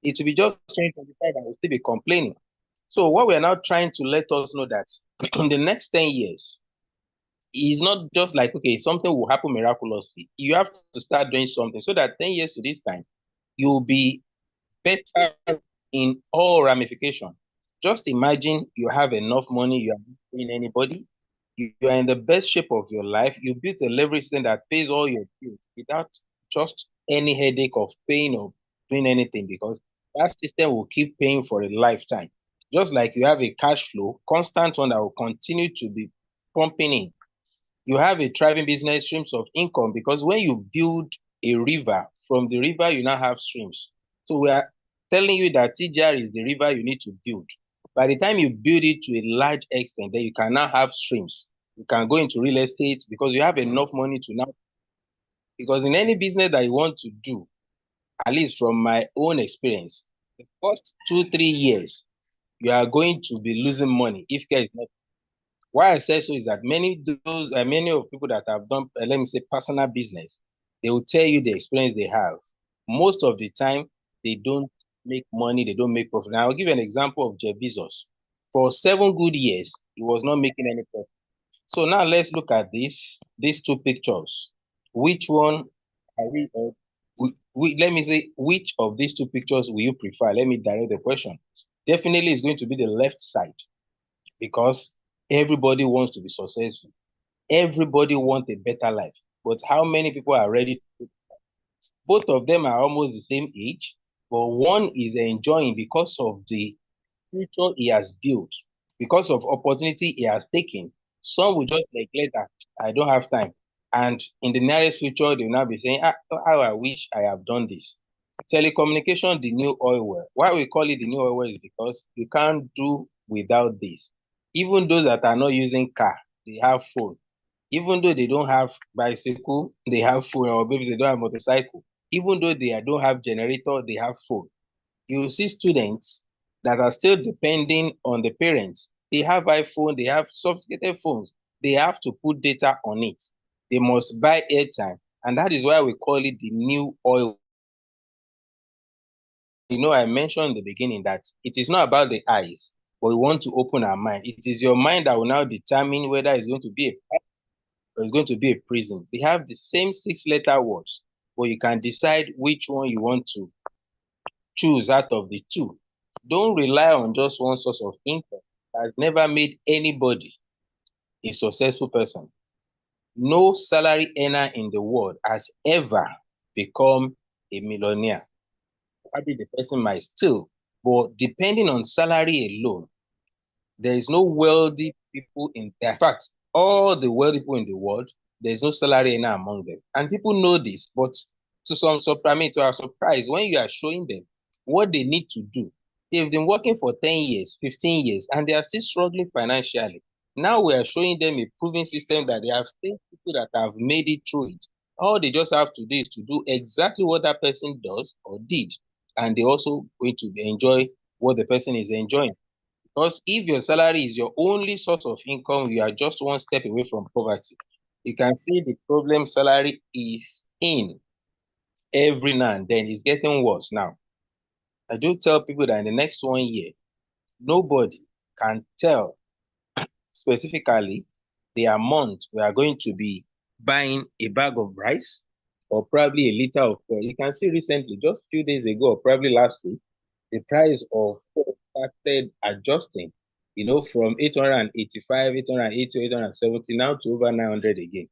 It will be just 2025 and we'll still be complaining. So what we are now trying to let us know that in the next 10 years, it's not just like, okay, something will happen miraculously. You have to start doing something so that 10 years to this time, you'll be better in all ramifications. Just imagine you have enough money, you are not paying anybody, you are in the best shape of your life, you built a leverage system that pays all your bills without just any headache of paying or doing anything, because that system will keep paying for a lifetime. Just like you have a cash flow, constant one that will continue to be pumping in. You have a thriving business, streams of income, because when you build a river, from the river you now have streams. So we are telling you that TGR is the river you need to build. By the time you build it to a large extent, then you can now have streams. You can go into real estate because you have enough money to now. Because in any business that you want to do, at least from my own experience, the first 2, 3 years, you are going to be losing money if care is not. Why I say so is that many of people that have done, let me say, personal business, they will tell you the experience they have. Most of the time, they don't make money, they don't make profit. Now, I'll give you an example of Jeff Bezos. For 7 good years, he was not making any profit. So now let's look at these two pictures. Which one are let me say, which of these two pictures will you prefer? Let me direct the question. Definitely, it's going to be the left side, because everybody wants to be successful. Everybody wants a better life. But how many people are ready to? Both of them are almost the same age, but one is enjoying because of the future he has built, because of opportunity he has taken. Some will just neglect that. I don't have time. And in the nearest future, they will now be saying, how I wish I have done this. Telecommunication, the new oil well. Why we call it the new oil well is because you can't do without this. Even those that are not using car, they have phone. Even though they don't have bicycle, they have phone, or maybe they don't have motorcycle. Even though they don't have generator, they have phone. You see students that are still depending on the parents. They have iPhone, they have sophisticated phones. They have to put data on it. They must buy airtime. And that is why we call it the new oil. I mentioned in the beginning that it is not about the eyes, but we want to open our mind. It is your mind that will now determine whether it's going to be a or it's going to be a prison. They have the same 6 letter words, but you can decide which one you want to choose out of the two. Don't rely on just one source of income. It has never made anybody a successful person. No salary earner in the world has ever become a millionaire. Probably the person might still, but depending on salary alone, there is no wealthy people in fact, all the wealthy people in the world, there's no salary earner among them. And people know this, but to our surprise, when you are showing them what they need to do, they've been working for 10 years, 15 years, and they are still struggling financially. Now we are showing them a proven system that they have seen people that have made it through it. All they just have to do is to do exactly what that person does or did, and they also going to enjoy what the person is enjoying. Because if your salary is your only source of income, you are just one step away from poverty. You can see the problem salary is in every now and then. It's getting worse now. I do tell people that in the next 1 year, nobody can tell specifically the amount we are going to be buying a bag of rice or probably a liter of oil. You can see recently, just a few days ago, or probably last week, the price of oil started adjusting, from 885, 880, 870 now to over 900 again.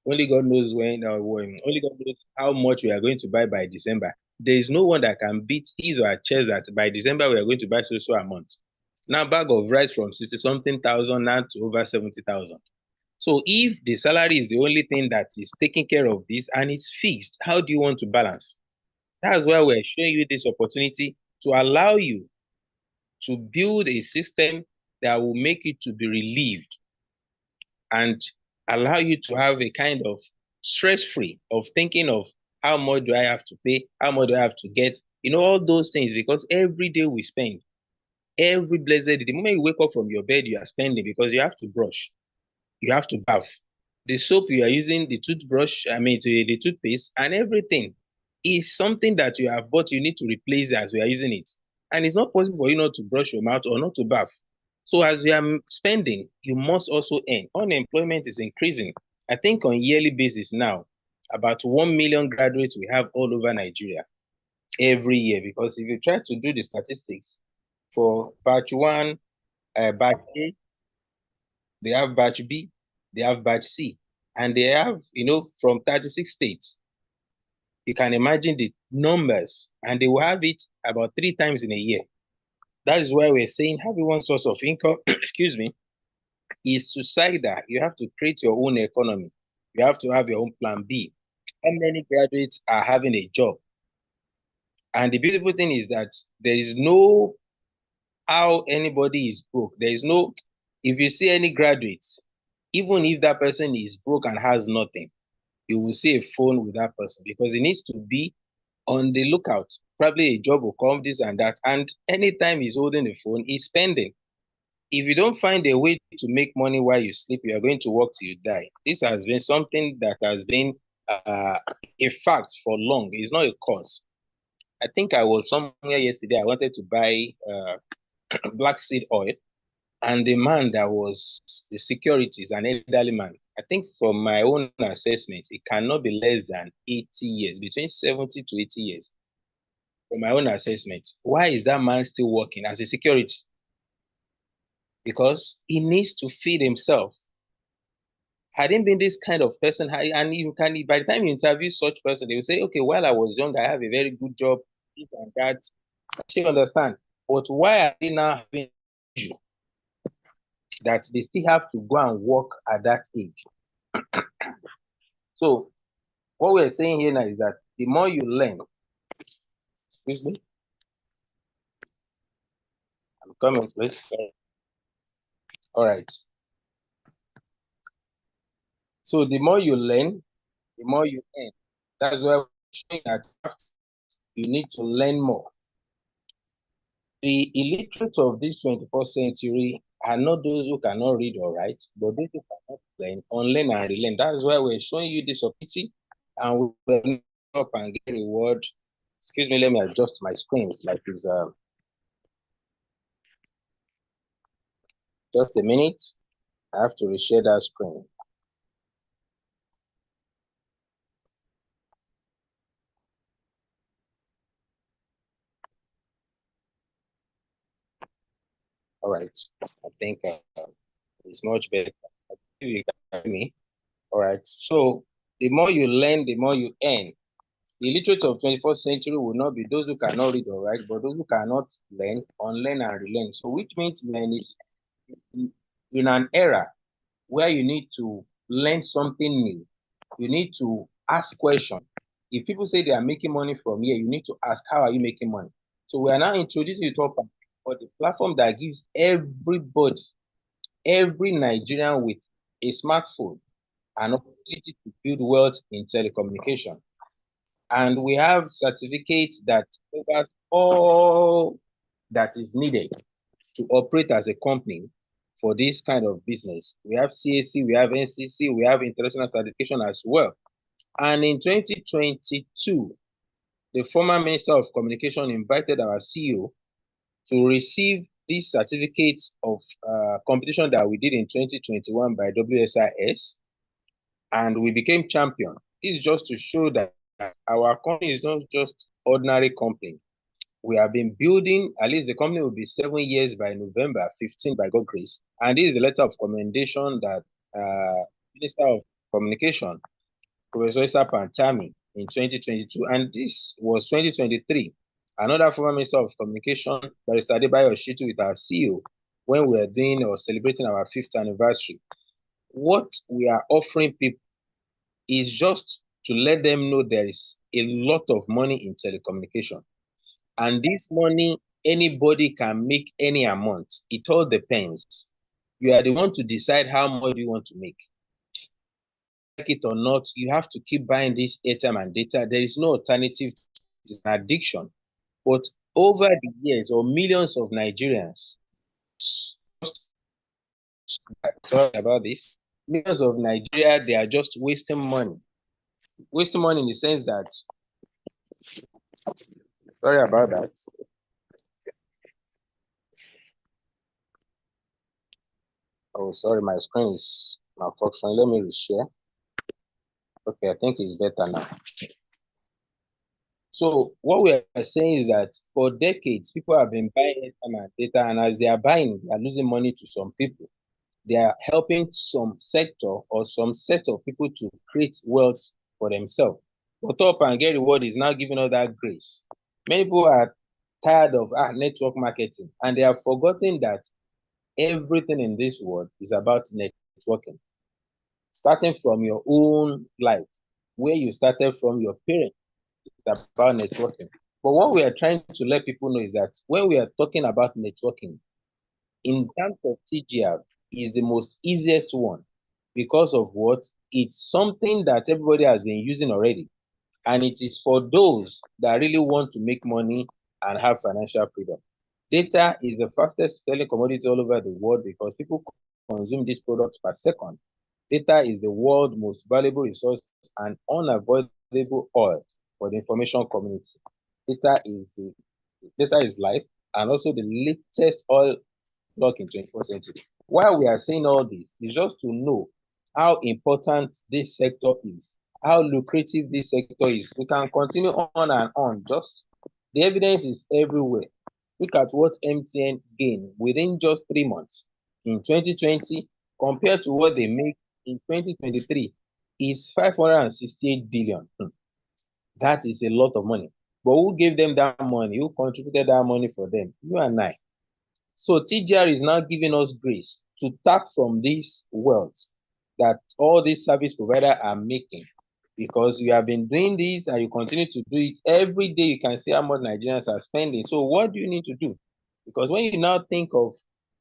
Only God knows only God knows how much we are going to buy by December. There is no one that can beat his or her chest that by December we are going to buy so amount. Now, bag of rice from 60 something thousand now to over 70,000. So if the salary is the only thing that is taking care of this and it's fixed, how do you want to balance? That's why we're showing you this opportunity to allow you to build a system that will make you to be relieved and allow you to have a kind of stress-free of thinking of how much do I have to pay, how much do I have to get, all those things, because every day we spend, every blessed day, the moment you wake up from your bed, you are spending because you have to brush, you have to bath. The soap you are using, the toothbrush, the toothpaste and everything. is something that you have bought, you need to replace it as we are using it. And it's not possible for you not to brush your mouth or not to bath. So as you are spending, you must also earn. Unemployment is increasing. I think on yearly basis now, about 1 million graduates we have all over Nigeria every year. Because if you try to do the statistics for batch one, batch A, they have batch B, they have batch C, and they have, from 36 states. You can imagine the numbers, and they will have it about 3 times in a year. That is why we're saying having one source of income, excuse me, is suicidal. You have to create your own economy. You have to have your own plan B. How many graduates are having a job? And the beautiful thing is that there is no how anybody is broke. There is no, if you see any graduates, even if that person is broke and has nothing, you will see a phone with that person because it needs to be on the lookout. Probably a job will come, this and that. And anytime he's holding the phone, he's spending. If you don't find a way to make money while you sleep, you are going to work till you die. This has been something that has been a fact for long. It's not a cause. I think I was somewhere yesterday. I wanted to buy black seed oil, and the man that was the security is an elderly man. I think from my own assessment, it cannot be less than 80 years, between 70 to 80 years. From my own assessment, why is that man still working as a security? Because he needs to feed himself. Had he been this kind of person, and you can, by the time you interview such person, they will say, okay, while I was young, I have a very good job, this and that. You understand? But why are they now having issue that they still have to go and work at that age? So what we're saying here now is that the more you learn, excuse me, I'm coming, please. All right. So the more you learn, the more you earn. That's why we're showing that you need to learn more. The illiterate of this 21st century are not those who cannot read or write, but those who cannot learn, unlearn and relearn. That is why we're showing you this opportunity, and we will up and get reward. Excuse me, let me adjust my screens like it's just a minute. I have to reshare that screen. All right. I think it's much better. You can hear me. All right. So the more you learn, the more you earn. The illiterate of 21st century will not be those who cannot read or write, but those who cannot learn, unlearn and relearn. So which means man is in an era where you need to learn something new. You need to ask questions. If people say they are making money from here, you need to ask, how are you making money? So we are now introducing you to the platform that gives everybody, every Nigerian with a smartphone, an opportunity to build wealth in telecommunication. And we have certificates that covers all that is needed to operate as a company for this kind of business. We have CAC, we have NCC, we have international certification as well. And in 2022, the former Minister of Communication invited our CEO to receive these certificates of competition that we did in 2021 by WSIS, and we became champion. This is just to show that our company is not just ordinary company. We have been building, at least the company will be 7 years by November 15 by God grace. And this is a letter of commendation that Minister of Communication, Professor Issa Pantami, in 2022, and this was 2023. Another former Minister of Communication, Barrister Adebayo Shitu, with our CEO, when we were doing or celebrating our 5th anniversary. What we are offering people is just to let them know there is a lot of money in telecommunication. And this money, anybody can make any amount. It all depends. You are the one to decide how much you want to make. Like it or not, you have to keep buying this airtime and data. There is no alternative. It's an addiction. But over the years, or millions of Nigerians, sorry about this, millions of Nigeria, they are just wasting money. Wasting money in the sense that Sorry about that. Oh, sorry, my screen is malfunctioning. Let me reshare. Okay, I think it's better now. So what we are saying is that for decades, people have been buying airtime and data, and as they are buying, they are losing money to some people. They are helping some sector or some set of people to create wealth for themselves. But Top and Get Reward is now giving us that grace. Many people are tired of network marketing, and they have forgotten that everything in this world is about networking. Starting from your own life, where you started from your parents, it's about networking. But what we are trying to let people know is that when we are talking about networking, in terms of TGR, is the most easiest one because of what? It's something that everybody has been using already. And it is for those that really want to make money and have financial freedom. Data is the fastest selling commodity all over the world because people consume these products per second. Data is the world's most valuable resource and unavoidable oil for the information community. Data is life and also the latest oil block in 21st century. Why we are saying all this is just to know how important this sector is, how lucrative this sector is. We can continue on and on. Just the evidence is everywhere. Look at what MTN gained within just 3 months in 2020 compared to what they make in 2023 is 568 billion. That is a lot of money. But who gave them that money? Who contributed that money for them? You and I. So TGR is now giving us grace to tap from this wealth that all these service providers are making, because you have been doing this and you continue to do it every day. You can see how much Nigerians are spending. So what do you need to do? Because when you now think of,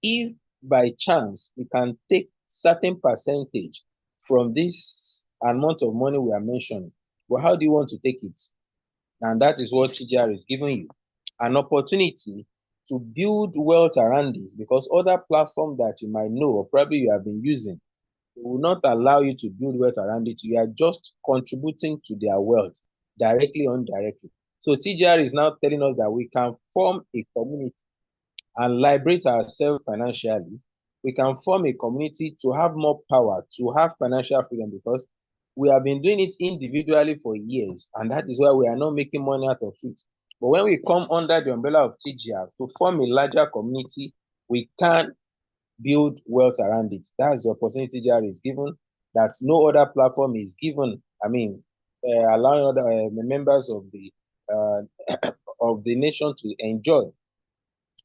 if by chance you can take certain percentage from this amount of money we are mentioning, well, how do you want to take it? And that is what TGR is giving you, an opportunity to build wealth around this, because other platforms that you might know or probably you have been using will not allow you to build wealth around it. You are just contributing to their wealth directly or indirectly. So TGR is now telling us that we can form a community and liberate ourselves financially. We can form a community to have more power, to have financial freedom, because we have been doing it individually for years, and that is why we are not making money out of it. But when we come under the umbrella of TGR to form a larger community, we can build wealth around it. That's the opportunity TGR is given that no other platform is given. I mean, allowing other members of the nation to enjoy.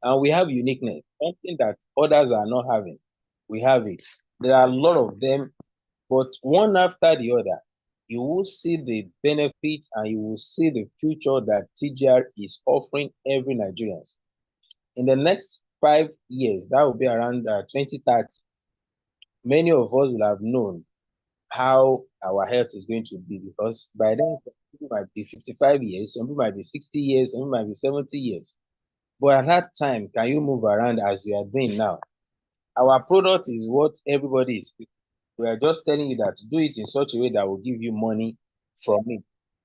And we have uniqueness, something that others are not having. We have it. There are a lot of them, but one after the other, you will see the benefit and you will see the future that TGR is offering every Nigerian. In the next 5 years, that will be around 2030, many of us will have known how our health is going to be, because by then, people might be 55 years, some people might be 60 years, some people might be 70 years. But at that time, can you move around as you are doing now? Our product is what everybody is. We are just telling you that to do it in such a way that will give you money from it.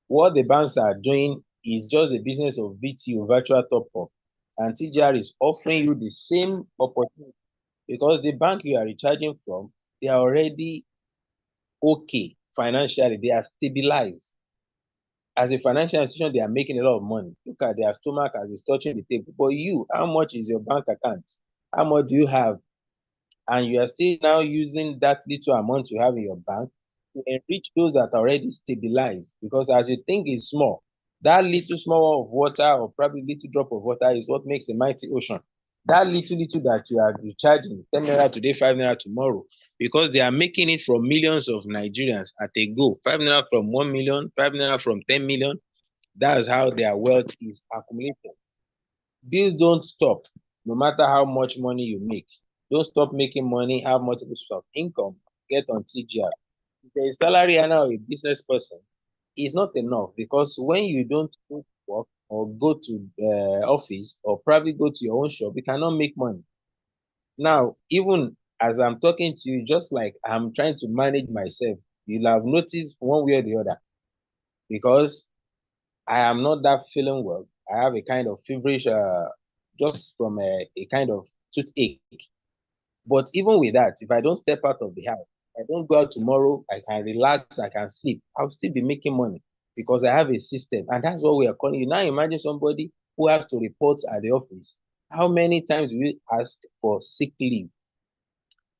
What the banks are doing is just the business of VTO, virtual top-up. And TGR is offering you the same opportunity, because the bank you are recharging from, they are already okay financially. They are stabilized. As a financial institution, they are making a lot of money. Look at their stomach as it's touching the table. But you, how much is your bank account? How much do you have? And you are still now using that little amount you have in your bank to enrich those that are already stabilized. Because as you think is small, that little small of water or probably little drop of water is what makes a mighty ocean. That little that you are recharging, 10 naira today, 5 naira tomorrow, because they are making it from millions of Nigerians at a go. 5 naira from 1 million, 5 naira from 10 million. That's how their wealth is accumulated. Bills don't stop, no matter how much money you make. Don't stop making money, have multiple sources of income, get on TGR. If there is salary and now a business person, it's not enough, because when you don't go to work or go to office or probably go to your own shop, you cannot make money. Now, even as I'm talking to you, just like I'm trying to manage myself, you'll have noticed one way or the other, because I am not that feeling well. I have a kind of feverish, just from a kind of toothache. But even with that, if I don't step out of the house, I don't go out tomorrow, I can relax, I can sleep, I'll still be making money because I have a system. And that's what we are calling you. Now imagine somebody who has to report at the office. How many times do you ask for sick leave?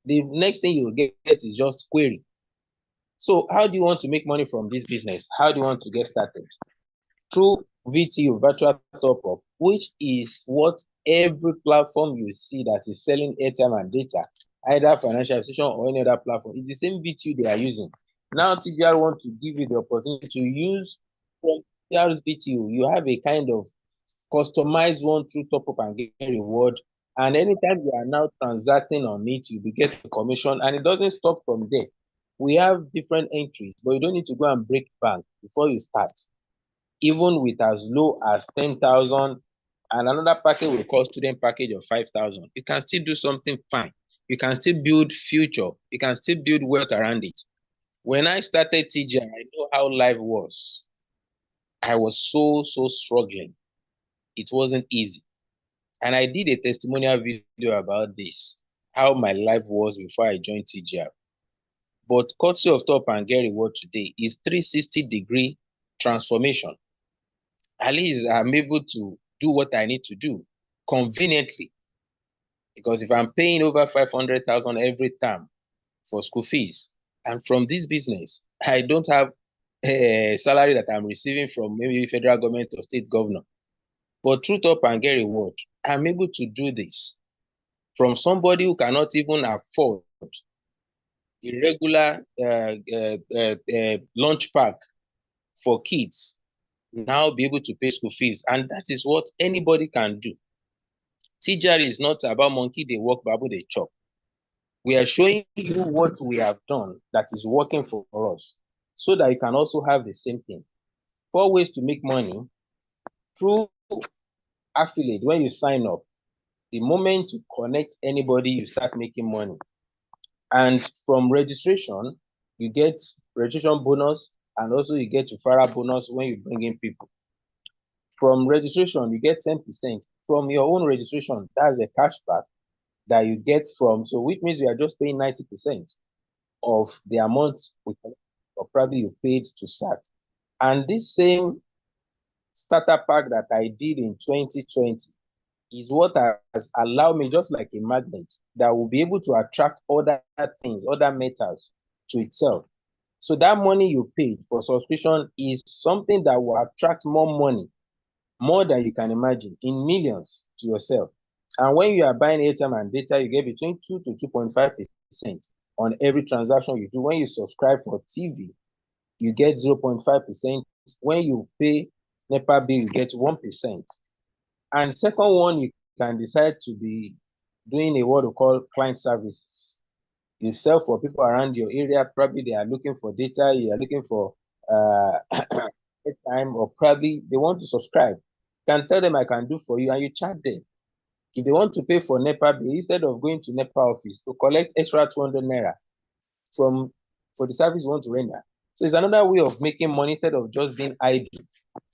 The next thing you will get is just query. So how do you want to make money from this business? How do you want to get started? Through VTU, virtual top up, which is what every platform you see that is selling airtime and data, either financial institution or any other platform, it's the same VTU they are using. Now TGR want to give you the opportunity to use from TGR's VTU. You have a kind of customized one through top up and get reward. And anytime you are now transacting on it, you will get a commission, and it doesn't stop from there. We have different entries, but you don't need to go and break bank before you start. Even with as low as 10,000, and another package will call student package of 5,000. You can still do something fine. You can still build future. You can still build wealth around it. When I started TGR, I know how life was. I was so struggling. It wasn't easy. And I did a testimonial video about this, how my life was before I joined TGR. But courtesy of Top and Get Reward today is 360-degree transformation. At least I'm able to do what I need to do conveniently. Because if I'm paying over 500,000 every term for school fees, and from this business, I don't have a salary that I'm receiving from maybe federal government or state governor. But through Top and Get Reward, I'm able to do this from somebody who cannot even afford a regular lunch pack for kids, now be able to pay school fees. And that is what anybody can do. TGR is not about monkey they walk, babu they chop. We are showing you what we have done that is working for us, so that you can also have the same thing. 4 ways to make money through affiliate. When you sign up, the moment you connect anybody, you start making money. And from registration, you get registration bonus, and also you get referral bonus when you bring in people. From registration, you get 10% from your own registration. That's a cashback that you get from, so which means you are just paying 90% of the amount or probably you paid to start. And this same starter pack that I did in 2020 is what has allowed me, just like a magnet, that will be able to attract other things, other metals to itself. So that money you paid for subscription is something that will attract more money, more than you can imagine, in millions to yourself. And when you are buying airtime and data, you get between 2 to 2.5% on every transaction you do. When you subscribe for TV, you get 0.5%. When you pay NEPA bill, you get 1%. And second one, you can decide to be doing a what we call client services. You sell for people around your area. Probably they are looking for data, you are looking for time, or probably they want to subscribe. You can tell them I can do for you, and you charge them. If they want to pay for NEPA bill, instead of going to NEPA office to collect extra 200 naira for the service you want to render. So it's another way of making money instead of just being idle.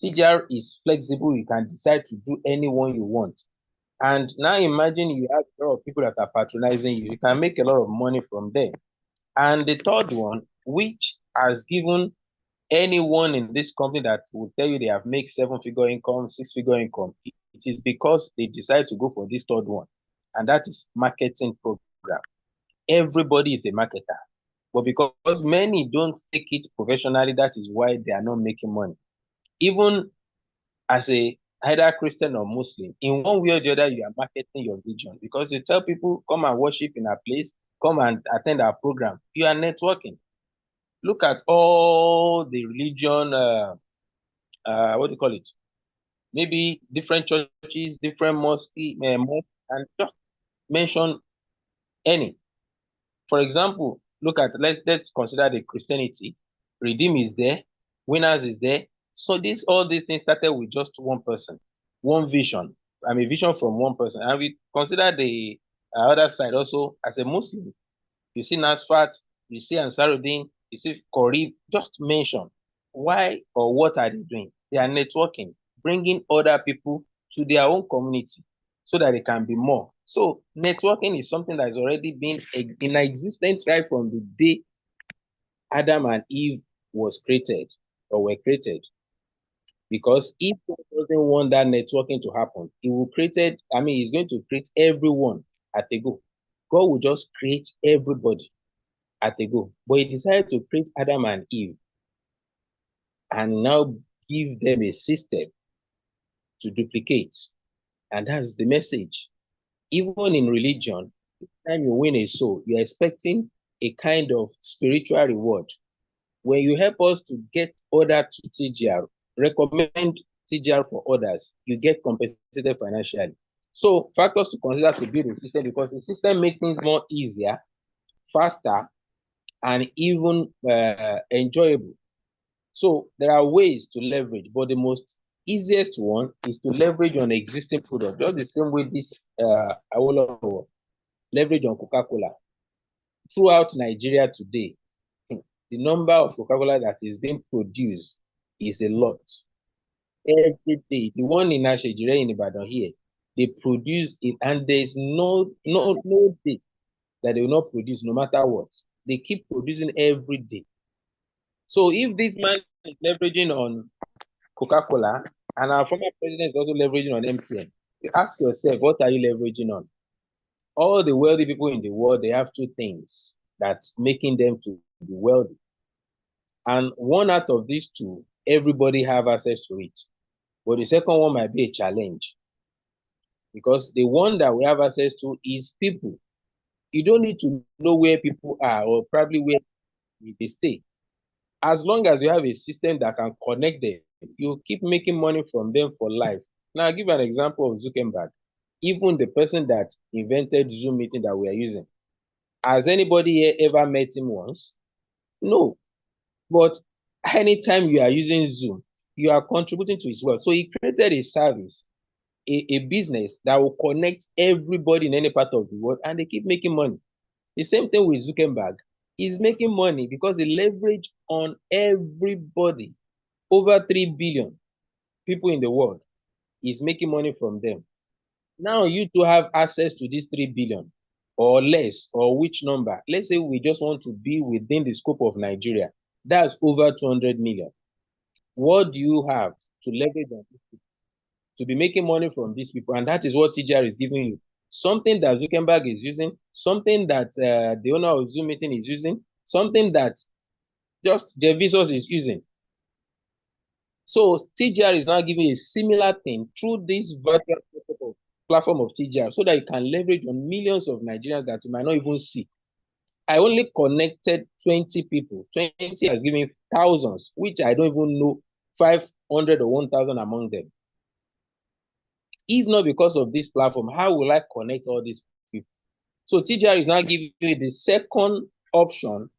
TGR is flexible. You can decide to do any one you want. And now imagine you have a lot of people that are patronizing you. You can make a lot of money from there. And the third one, which has given anyone in this company that will tell you they have made 7-figure income, 6-figure income, it is because they decide to go for this third one. And that is marketing program. Everybody is a marketer. But because many don't take it professionally, that is why they are not making money. Even as a either Christian or Muslim, in one way or the other, you are marketing your religion, because you tell people, come and worship in our place, come and attend our program. You are networking. Look at all the religion, what do you call it? Maybe different churches, different mosques, and just mention any. For example, look at, let's consider the Christianity. Redeem is there, Winners is there. So all these things started with just one person, one vision. I mean, vision from one person. And we consider the other side also as a Muslim. You see Nasfat, you see Ansaruddin, you see Korib, just mention why or what are they doing? They are networking. bringing other people to their own community so that they can be more. So networking is something that has already been in existence right from the day Adam and Eve was created or were created. Because if God doesn't want that networking to happen, he will created, I mean, he's going to create everyone at a go. God will just create everybody at a go. But he decided to create Adam and Eve and now give them a system to duplicate. And that's the message. Even in religion, time you win a soul, you're expecting a kind of spiritual reward. When you help us to get order to TGR, recommend TGR for others, you get compensated financially. So factors to consider to build a system, because the system makes things more easier, faster, and even enjoyable. So there are ways to leverage, but the most easiest one is to leverage on existing product. Just the same way this Awolowo leverage on Coca-Cola. Throughout Nigeria today, the number of Coca-Cola that is being produced is a lot. Every day, the one in Ashejire in Ibadan here, they produce it, and there's no day that they will not produce, no matter what. They keep producing every day. So if this man is leveraging on Coca-Cola, and our former president is also leveraging on MTN, you ask yourself, what are you leveraging on? All the wealthy people in the world, they have two things that's making them to be wealthy. And one out of these two, everybody have access to it. But the second one might be a challenge, because the one that we have access to is people. You don't need to know where people are or probably where they stay. As long as you have a system that can connect them, you keep making money from them for life. Now, I'll give an example of Zuckerberg. Even the person that invented Zoom meeting that we are using. Has anybody here ever met him once? No. But anytime you are using Zoom, you are contributing to his wealth. So he created a service, a business that will connect everybody in any part of the world, and they keep making money. The same thing with Zuckerberg. He's making money because he leverage on everybody. Over 3 billion people in the world. He's making money from them. Now you to have access to this 3 billion or less, or which number. Let's say we just want to be within the scope of Nigeria. That's over 200 million. What do you have to leverage on this people? To be making money from these people? And that is what TGR is giving you. Something that Zuckerberg is using, something that the owner of Zoom meeting is using, something that just Jeff Bezos is using. So TGR is now giving a similar thing through this virtual platform of TGR, so that you can leverage on millions of Nigerians that you might not even see. I only connected 20 people. 20 has given thousands, which I don't even know 500 or 1,000 among them. If not because of this platform, how will I connect all these people? So TGR is now giving you the second option,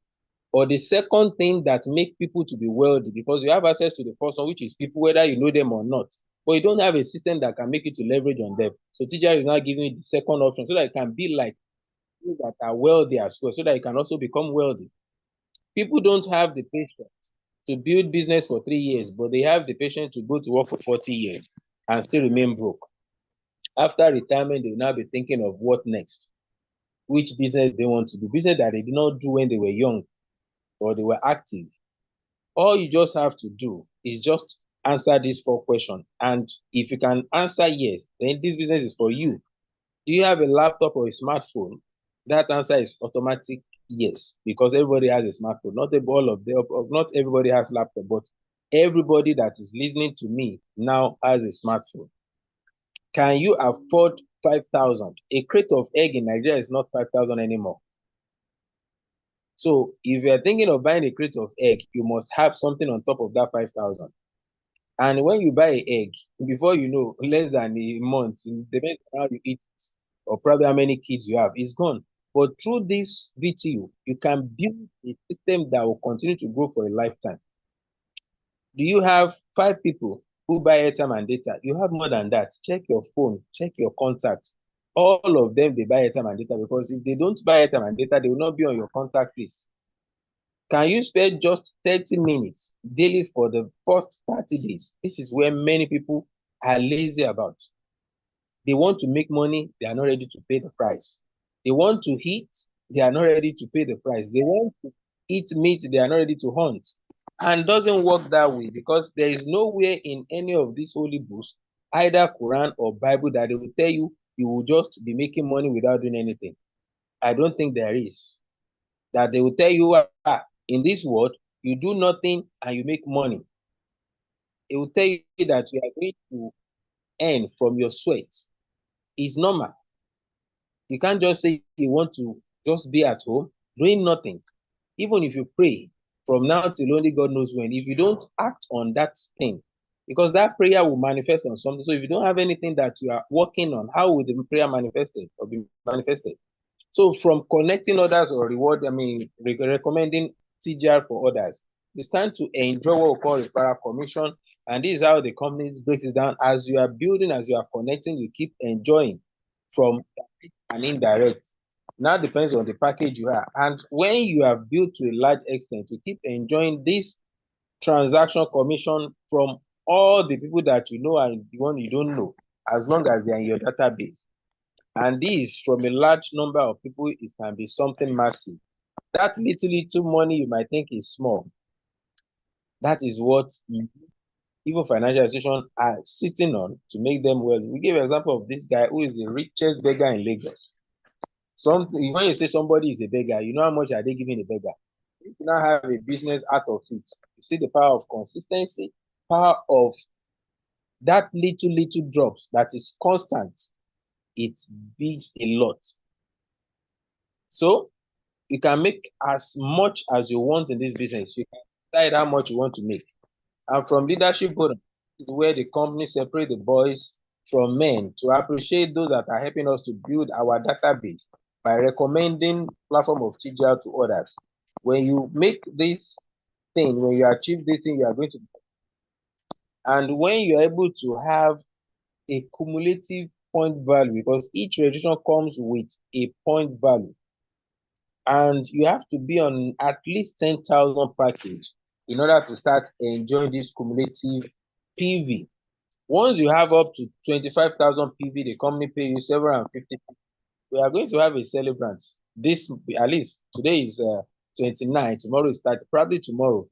or the second thing that make people to be wealthy, because you have access to the first one, which is people, whether you know them or not. But you don't have a system that can make you to leverage on them. So TGR is now giving you the second option, so that it can be like people that are wealthy as well, so that you can also become wealthy. People don't have the patience to build business for 3 years, but they have the patience to go to work for 40 years and still remain broke. After retirement, they will now be thinking of what next, which business they want to do, business that they did not do when they were young or they were active. All you just have to do is just answer these 4 questions. And if you can answer yes, then this business is for you. Do you have a laptop or a smartphone? That answer is automatic yes, because everybody has a smartphone. Not all of them, not everybody has laptop, but everybody that is listening to me now has a smartphone. Can you afford 5,000? A crate of egg in Nigeria is not 5,000 anymore. So if you're thinking of buying a crate of egg, you must have something on top of that 5,000. And when you buy an egg, before you know, less than a month, depending on how you eat it, or probably how many kids you have, it's gone. But through this VTU, you can build a system that will continue to grow for a lifetime. Do you have 5 people who buy airtime and data? You have more than that. Check your phone, check your contact. All of them, they buy airtime and data, because if they don't buy airtime and data, they will not be on your contact list. Can you spend just 30 minutes daily for the first 30 days? This is where many people are lazy about. They want to make money, they are not ready to pay the price. They want to eat, they are not ready to pay the price. They want to eat meat, they are not ready to hunt. And doesn't work that way, because there is nowhere in any of these holy books, either Quran or Bible, that they will tell you you will just be making money without doing anything. I don't think there is. That they will tell you, in this world, you do nothing and you make money. It will tell you that you are going to earn from your sweat. It's normal. You can't just say you want to just be at home doing nothing. Even if you pray from now till only God knows when, if you don't act on that thing, because that prayer will manifest on something. So if you don't have anything that you are working on, how will the prayer manifested or be manifested? So from connecting others or recommending TGR for others, you stand to enjoy what we call referral commission. And this is how the companies break it down. As you are building, as you are connecting, you keep enjoying from an indirect. Now depends on the package you have. And when you have built to a large extent, you keep enjoying this transaction commission from all the people that you know and the one you don't know, as long as they are in your database. And this, from a large number of people, it can be something massive. That little money you might think is small. That is what even financial institutions are sitting on to make them well. We give an example of this guy who is the richest beggar in Lagos. When you say somebody is a beggar, you know how much are they giving a beggar? If you now have a business out of it, you see the power of consistency, power of that little drops that is constant. It beats a lot. So you can make as much as you want in this business. You can decide how much you want to make. And from leadership board, is where the company separate the boys from men to appreciate those that are helping us to build our database by recommending platform of TGR to others. When you make this thing, when you achieve this thing, you are going to, and when you're able to have a cumulative point value, because each registration comes with a point value, and you have to be on at least 10,000 package in order to start enjoying this cumulative PV. Once you have up to 25,000 PV, the company pay you 750. We are going to have a celebrant. This, at least today is 29, tomorrow is 30, probably tomorrow.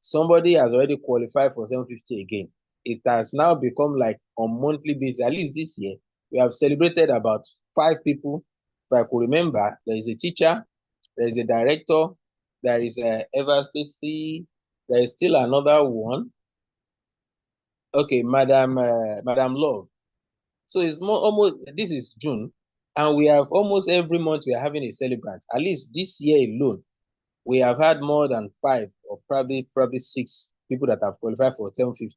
Somebody has already qualified for 750 again. It has now become like on monthly basis. At least this year, we have celebrated about 5 people. If I could remember, there is a teacher, there is a director, there is a Eva Stacy, there is still another one. Okay, Madam Love. So it's more almost, this is June, and we have almost every month we are having a celebrant. At least this year alone, we have had more than 5 or probably 6 people that have qualified for 750.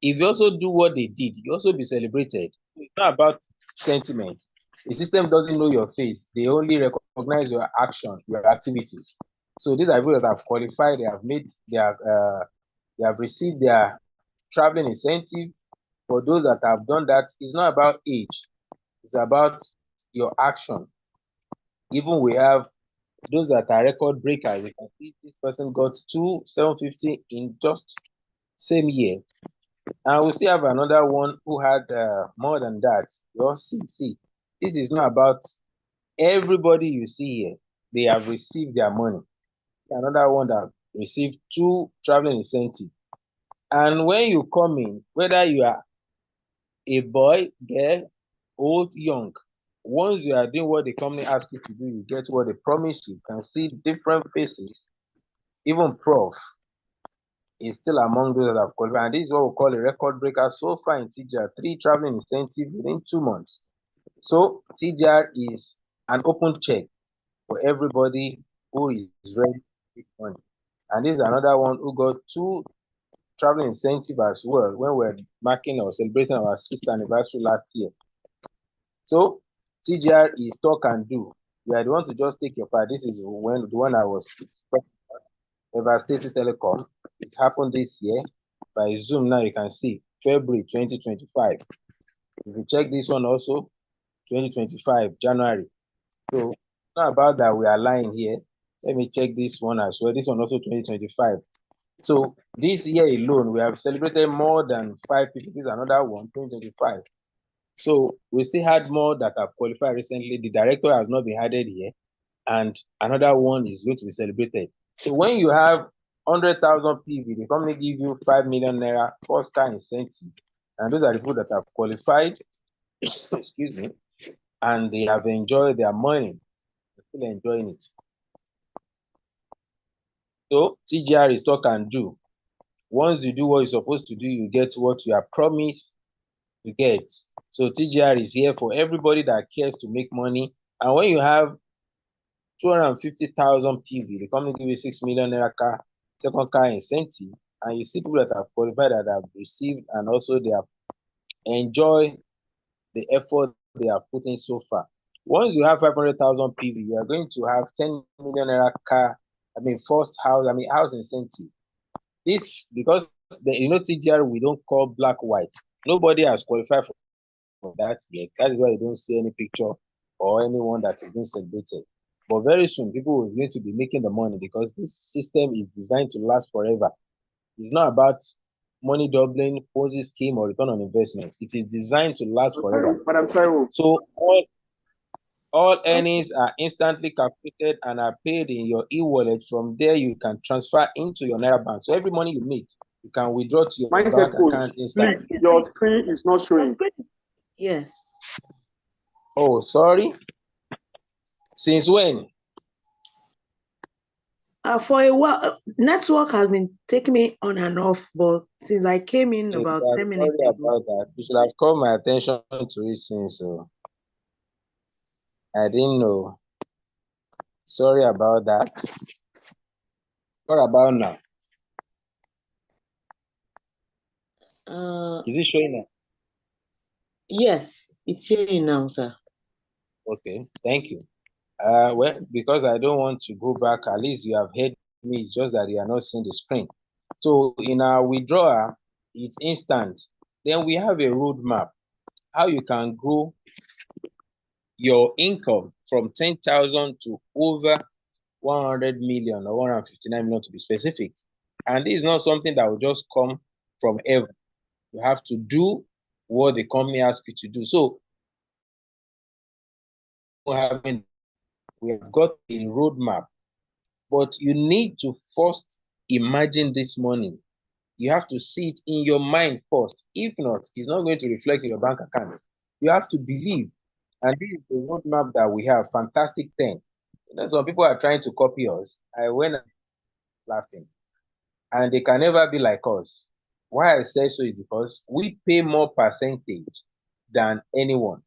If you also do what they did, you also be celebrated. It's not about sentiment. The system doesn't know your face. They only recognize your action, your activities. So these are people that have qualified, they have made they have received their traveling incentive. For those that have done that, it's not about age, it's about your action. Even we have those that are record breakers. You can see this person got 750 in just same year. And we still have another one who had more than that. You see, this is not about everybody you see here. They have received their money. Another one that received 2 traveling incentive. And when you come in, whether you are a boy, girl, old, young, once you are doing what the company asks you to do, you get what they promise you. You can see different faces. Even Prof is still among those that have qualified. And this is what we call a record breaker so far in TGR, 3 traveling incentive within 2 months. So TGR is an open check for everybody who is ready to make money. And this is another one who got 2 traveling incentive as well when we're marking or celebrating our 6th anniversary last year. So TGR is talk and do. You are the one to just take your part. This is the one I was Ever State Telecom. It happened this year by Zoom. Now you can see February 2025. If you check this one also, 2025 January. So it's not about that we are lying here. Let me check this one as well. This one also 2025. So this year alone, we have celebrated more than 5 people. This is another one, 2025. So we still had more that have qualified recently. The director has not been added here, and another one is going to be celebrated. So when you have 100,000 PV, the company give you 5 million naira first car incentive, and those are the people that have qualified, excuse me, and they have enjoyed their money, they're still enjoying it. So TGR is talk and do. Once you do what you're supposed to do, you get what you have promised to get. So TGR is here for everybody that cares to make money. And when you have 250,000 PV, the company give you 6 million naira car, second car incentive, and you see people that have qualified that have received and also they have enjoyed the effort they have put in so far. Once you have 500,000 PV, you are going to have 10 million naira car, first house, house incentive. This, because TGR, we don't call black white. Nobody has qualified for that yet. That is why you don't see any picture or anyone that is being celebrated. But very soon, people are going to be making the money because this system is designed to last forever. It's not about money doubling, Ponzi scheme, or return on investment. It is designed to last forever. So all earnings are instantly calculated and are paid in your e-wallet. From there, you can transfer into your Naira bank. So every money you make, you can withdraw to your bank account instantly. Please, your screen is not showing. Yes. Oh, sorry. Since when? For a while, network has been taking me on and off, but since I came in about 10 minutes ago. About that. You should have called my attention to it since, so I didn't know. Sorry about that. What about now? Is it showing now? Yes, it's showing now, sir. Okay, thank you. Well, because I don't want to go back, at least you have heard me, it's just that you are not seeing the screen. So in our withdrawal, it's instant. Then we have a roadmap, how you can grow your income from 10,000 to over 100 million or 159 million to be specific. And this is not something that will just come from heaven. You have to do what the company asks you to do. So we have got a roadmap, but you need to first imagine this money. You have to see it in your mind first. If not, it's not going to reflect in your bank account. You have to believe. And this is the roadmap that we have, Fantastic 10. Some people are trying to copy us. I went laughing. And they can never be like us. Why I say so is because we pay more percentage than anyone.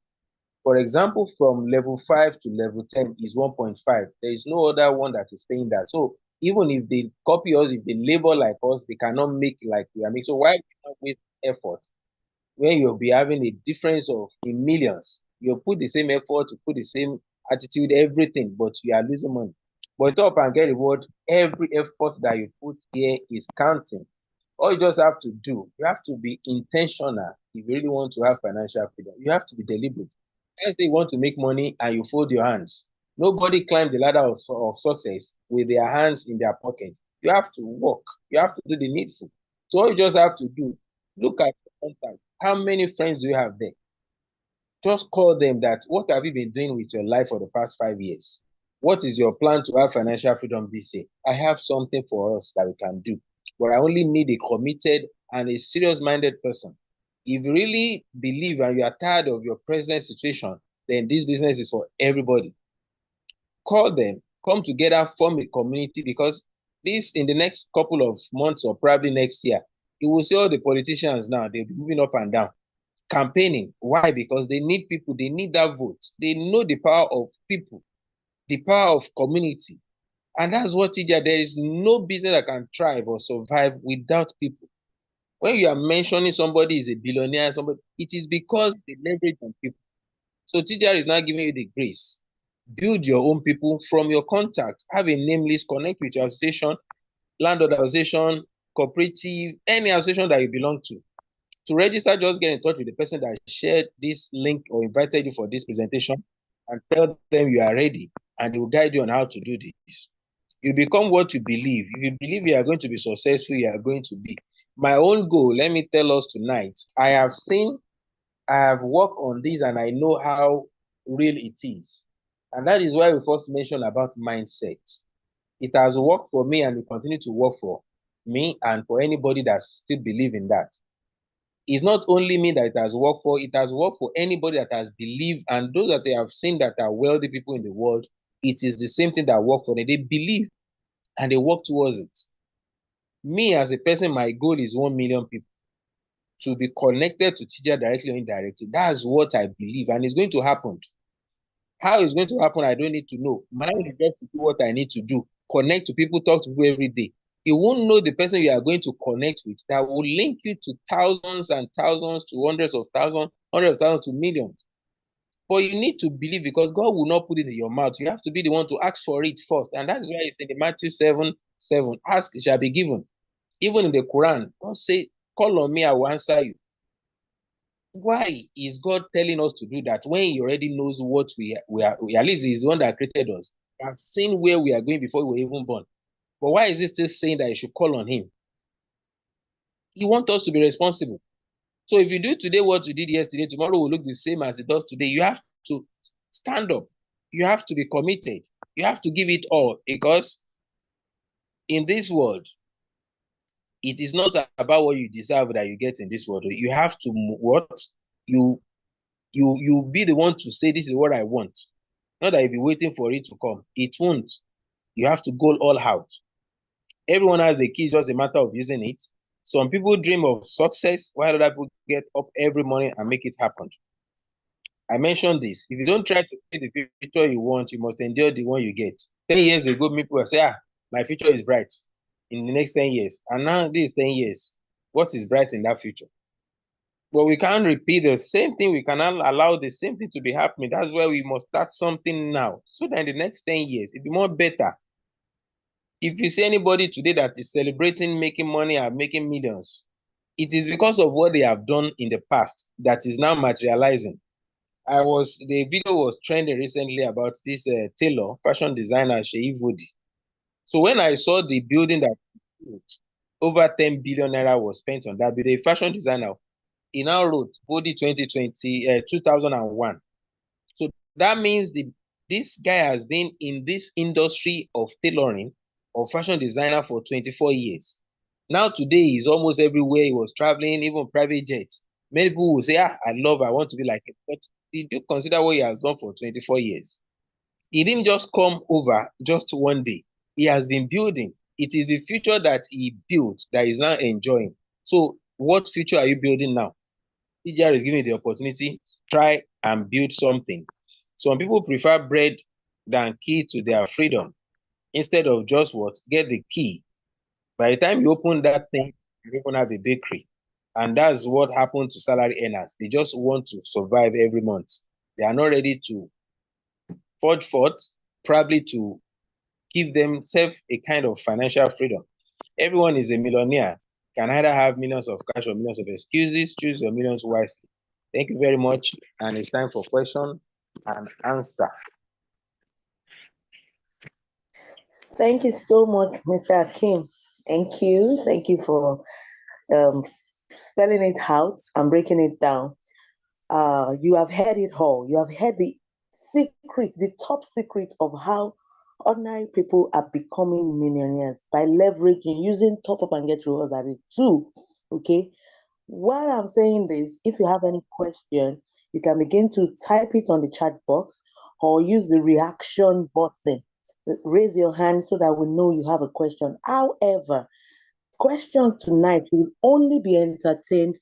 For example, from level 5 to level 10 is 1.5. There is no other one that is paying that. So even if they copy us, if they label like us, they cannot make like we are making. So why not waste effort when you'll be having a difference of in millions? You'll put the same effort, to put the same attitude, everything, but you are losing money. But top and get reward, every effort that you put here is counting. All you just have to do, you have to be intentional if you really want to have financial freedom. You have to be deliberate. Let's say you want to make money and you fold your hands. Nobody climbed the ladder of success with their hands in their pocket. You have to work. You have to do the needful. So all you just have to do, look at your contact. How many friends do you have there? Just call them that. What have you been doing with your life for the past 5 years? What is your plan to have financial freedom this year? I have something for us that we can do, but I only need a committed and a serious-minded person. If you really believe and you are tired of your present situation, then this business is for everybody. Call them, come together, form a community, because this in the next couple of months or probably next year, you will see all the politicians now, they'll be moving up and down campaigning. Why? Because they need people, they need that vote. They know the power of people, the power of community. And that's what TGR, there is no business that can thrive or survive without people. When you are mentioning somebody is a billionaire, somebody, it is because they leverage on people. So TGR is now giving you the grace. Build your own people from your contact. Have a name list, connect with your association, landlord association, cooperative, any association that you belong to. To register, just get in touch with the person that shared this link or invited you for this presentation and tell them you are ready, and they will guide you on how to do this. You become what you believe. If you believe you are going to be successful, you are going to be. My own goal, let me tell us tonight, I have worked on this and I know how real it is. And that is why we first mentioned about mindset. It has worked for me and will continue to work for me and for anybody that still believe in that. It's not only me that it has worked for, it has worked for anybody that has believed, and those that they have seen that are wealthy people in the world, it is the same thing that worked for them. They believe and they work towards it. Me as a person, my goal is 1 million people to be connected to TGR directly or indirectly. That's what I believe, and it's going to happen. How it's going to happen, I don't need to know. My own is just to do what I need to do. Connect to people, talk to people every day. You won't know the person you are going to connect with that will link you to thousands and thousands, to hundreds of thousands to millions. But you need to believe, because God will not put it in your mouth. You have to be the one to ask for it first. And that's why it's in Matthew 7:7, ask, it shall be given. Even in the Quran, God say, call on me, I will answer you. Why is God telling us to do that when He already knows what we are? At least He's the one that created us. I've seen where we are going before we were even born. But why is He still saying that you should call on Him? He wants us to be responsible. So if you do today what you did yesterday, tomorrow will look the same as it does today. You have to stand up. You have to be committed. You have to give it all, because in this world, it is not about what you deserve that you get in this world. You have to what you be the one to say, this is what I want. Not that you'll be waiting for it to come. It won't. You have to go all out. Everyone has the key, it's just a matter of using it. Some people dream of success, while other people get up every morning and make it happen. I mentioned this. If you don't try to create the future you want, you must endure the one you get. 10 years ago, people say, my future is bright in the next 10 years. And now this is 10 years. What is bright in that future? But we can't repeat the same thing. We cannot allow the same thing to be happening. That's why we must start something now, so that in the next 10 years, it'll be more better. If you see anybody today that is celebrating making money and making millions, it is because of what they have done in the past that is now materializing. The video was trending recently about this tailor, fashion designer, Sheyi Vodi. So when I saw the building that over 10 billion naira was spent on that building, a fashion designer, he now wrote Vodi 2001. So that means this guy has been in this industry of tailoring, of fashion designer, for 24 years. Now today he's almost everywhere. He was traveling, even private jets. Many people will say, I want to be like him. But did you consider what he has done for 24 years? He didn't just come over just one day. He has been building. It is the future that he built that he's now enjoying. So what future are you building now? TGR is giving you the opportunity to try and build something. Some people prefer bread than key to their freedom. Instead of just get the key. By the time you open that thing, you open up a bakery. And that's what happened to salary earners. They just want to survive every month. They are not ready to forge forth, probably to give themselves a kind of financial freedom. Everyone is a millionaire. Can either have millions of cash or millions of excuses. Choose your millions wisely. Thank you very much. And it's time for question and answer. Thank you so much, Mr. Akim. Thank you. Thank you for spelling it out and breaking it down. You have heard it all. You have heard the secret, the top secret of how ordinary people are becoming millionaires by leveraging, using top up and get reward that is too. Okay. While I'm saying this, if you have any question, you can begin to type it on the chat box or use the reaction button. Raise your hand so that we know you have a question. However, question tonight will only be entertained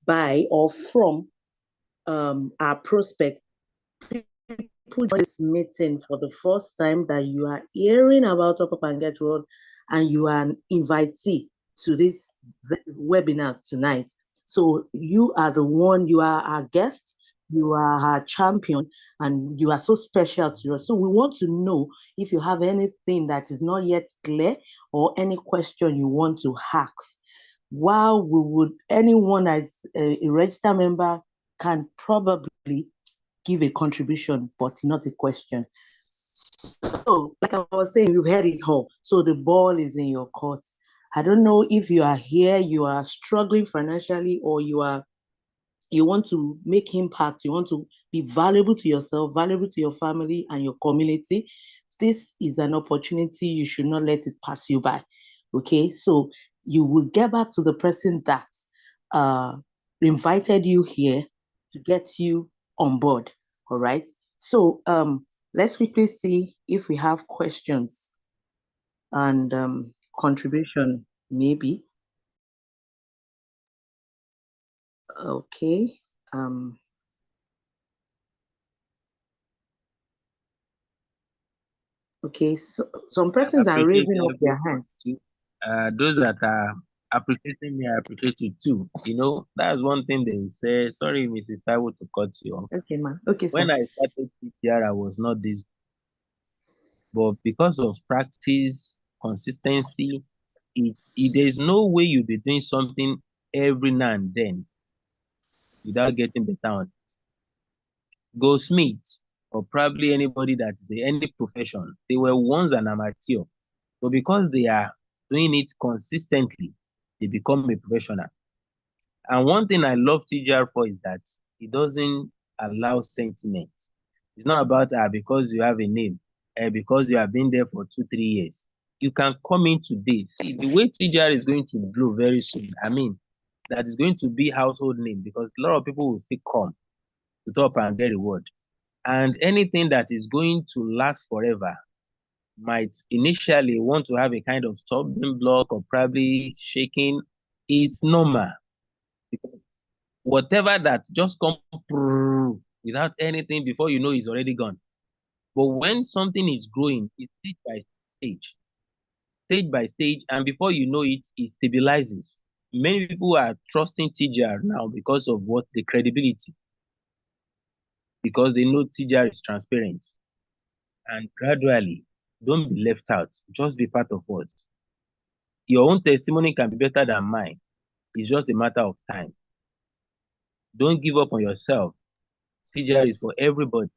by or from our prospect. People join this meeting for the first time, that you are hearing about Top Up and Get Reward, and you are an invitee to this webinar tonight. So you are the one, you are our guest, you are our champion, and you are so special to us. So we want to know if you have anything that is not yet clear or any question you want to ask. While we would, anyone that's a registered member can probably give a contribution, but not a question. So, like I was saying, you've heard it all. So the ball is in your court. I don't know if you are here, you are struggling financially, or you want to make impact, you want to be valuable to yourself, valuable to your family and your community. This is an opportunity. You should not let it pass you by. Okay, so you will get back to the person that uh, invited you here to get you on board. All right. So let's quickly see if we have questions and contribution, maybe. Okay. Um, okay, so some I persons are appreciate raising up their everyone hands. too. Those that are appreciating me, I appreciate you too. That's one thing they say. Sorry, Mrs. Taiwo, to cut you off. Okay, ma. Okay, When sir. I started TTR, I was not this, but because of practice, consistency, there's no way you'll be doing something every now and then without getting better on it. Goldsmith, or probably anybody that is in any profession, they were once an amateur. But because they are doing it consistently, they become a professional. And one thing I love TGR for is that it doesn't allow sentiment. It's not about because you have a name, because you have been there for 2, 3 years. You can come in today. See, the way TGR is going to blow very soon, that is going to be household name because a lot of people will still come to top and get reward. And anything that is going to last forever might initially want to have a kind of stumbling block or probably shaking. It's normal. Because whatever that just come without anything before you know it's already gone. But when something is growing, it's stage, stage by stage, and before you know it, it stabilizes. Many people are trusting TGR now because of what the credibility, because they know TGR is transparent. And gradually, don't be left out. Just be part of us. Your own testimony can be better than mine. It's just a matter of time. Don't give up on yourself. TGR is for everybody.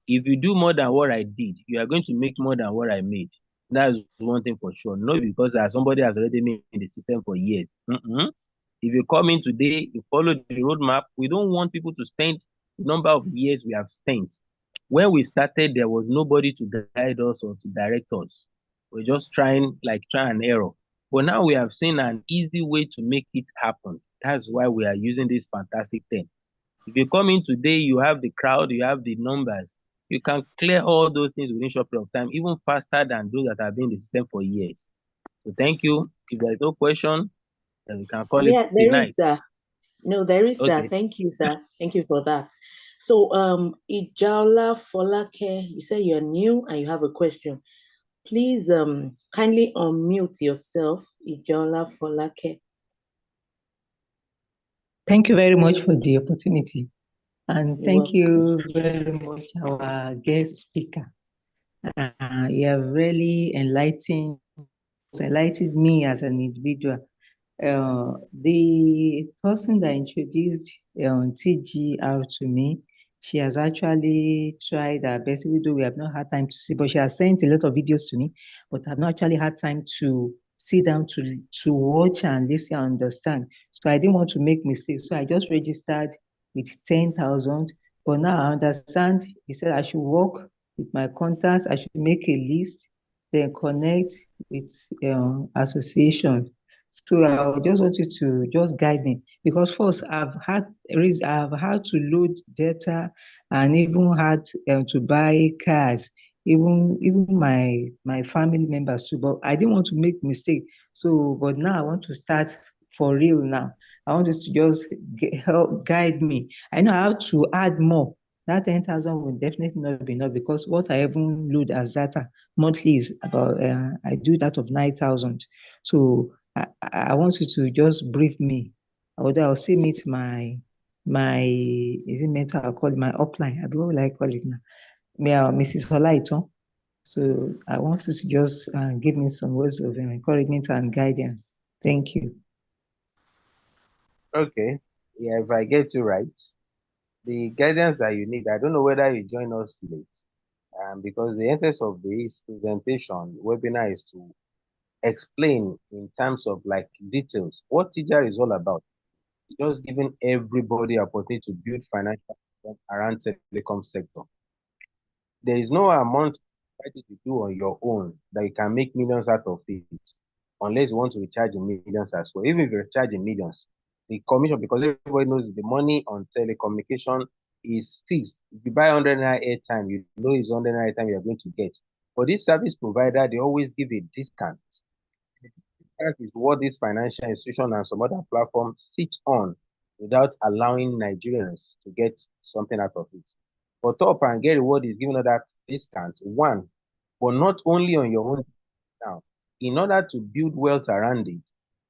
If you do more than what I did, you are going to make more than what I made. That's one thing for sure. Not because somebody has already made the system for years. If you come in today, you follow the roadmap. We don't want people to spend the number of years we have spent. When we started, there was nobody to guide us or to direct us. We're just trying and error. But now we have seen an easy way to make it happen. That's why we are using this fantastic thing. If you come in today, you have the crowd, you have the numbers. You can clear all those things within a short period of time, even faster than those that have been in the system for years. So thank you. If there is no question, then we can call it Yeah, a there night. is, sir. No, there is, sir. Okay. Thank you, sir. Thank you for that. So, Ijaula Folake, you say you're new and you have a question. Please, kindly unmute yourself, Ijaula Folake. Thank you very much for the opportunity. And You're thank welcome. you very much, our guest speaker. You have really enlightened me as an individual. The person that introduced TGR to me, she has actually tried her best, even though we have not had time to see, but she has sent a lot of videos to me, but I've not actually had time to sit down to watch and listen and understand. So I didn't want to make mistakes. So I just registered with 10,000. But now I understand, he said I should work with my contacts, I should make a list, then connect with associations. So I just want you to just guide me because first I've had to load data and even had to buy cars, even my family members too. But I didn't want to make mistake. So, but now I want to start for real now. I want you to just help guide me. I know how to add more. That 10,000 will definitely not be enough because what I even load as data monthly is about I do that of 9,000. So I want you to just brief me. Although I'll still meet my is it mental? I'll call it my upline. I don't know what I call it now. Mrs. Holaiton. So I want you to just give me some words of encouragement and guidance. Thank you. Okay. Yeah, if I get you right, the guidance that you need, I don't know whether you join us late. because the essence of this presentation webinar is to explain in terms of like details what TJAR is all about. Just giving everybody opportunity to build financial freedom around telecom sector. There is no amount to do on your own that you can make millions out of it, unless you want to recharge in millions as well. Even if you recharge in millions, the commission, because everybody knows the money on telecommunication is fixed. If you buy 100 naira airtime, you know it's 100 naira airtime you're going to get. For this service provider, they always give a discount. That is what this financial institution and some other platforms sit on without allowing Nigerians to get something out of it. For Top and Get Reward is giving us that discount, one, but not only on your own now. In order to build wealth around it,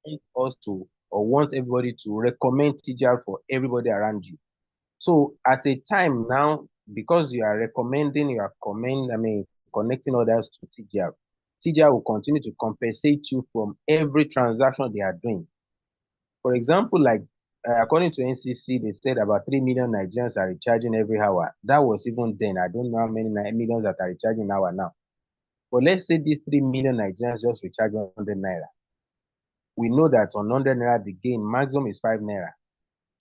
want us to or want everybody to recommend TJAR for everybody around you. So at a time now, because you are recommending, you are connecting others to TJAR, TJAR will continue to compensate you from every transaction they are doing. For example, like according to NCC, they said about 3 million Nigerians are recharging every hour. That was even then. I don't know how many millions that are recharging now. But let's say these 3 million Nigerians just recharge 100 naira. We know that on 100 naira, the gain maximum is 5 naira.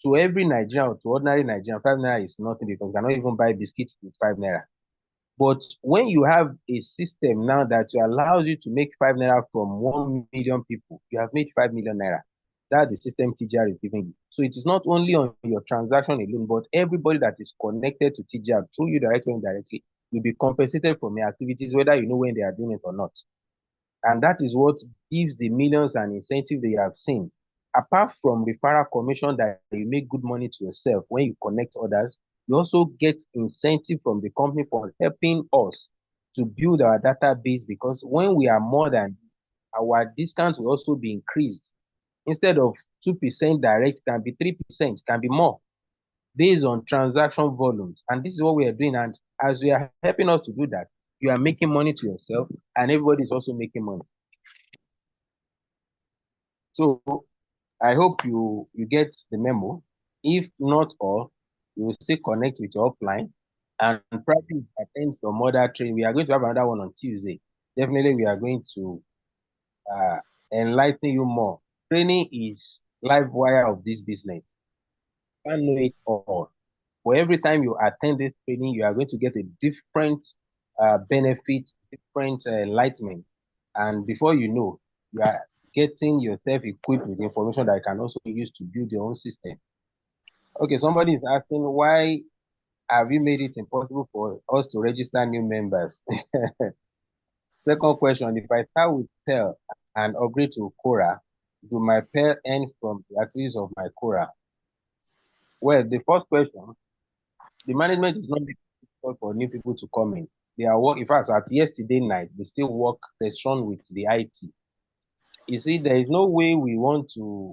To every Nigerian, to ordinary Nigerian, 5 naira is nothing because you cannot even buy biscuits with 5 naira. But when you have a system now that allows you to make 5 naira from 1 million people, you have made 5 million naira. That's the system TJAR is giving you. So it is not only on your transaction alone, but everybody that is connected to TJAR through you directly or indirectly will be compensated from your activities, whether you know when they are doing it or not. And that is what gives the millions and incentive they have seen. Apart from referral commission that you make good money to yourself when you connect others, you also get incentive from the company for helping us to build our database, because when we are more than, our discount will also be increased. Instead of 2% direct, can be 3%, can be more, based on transaction volumes. And this is what we are doing. And as you are helping us to do that, you are making money to yourself and everybody is also making money. So I hope you get the memo. If not all, you will still connect with your offline and probably attend some other training. We are going to have another one on Tuesday. Definitely, we are going to enlighten you more. Training is live wire of this business. You can't know it all. For every time you attend this training, you are going to get a different benefit, different enlightenment. And before you know, you are getting yourself equipped with information that you can also use to build your own system. Okay, somebody is asking, why have you made it impossible for us to register new members? Second question, if I start with Pearl and upgrade to Quora, do my Pearl earn from the activities of my Quora? Well, the first question, the management is not making it difficult for new people to come in. They are working, in fact, at yesterday night, they still work session with the IT. You see, there is no way we want to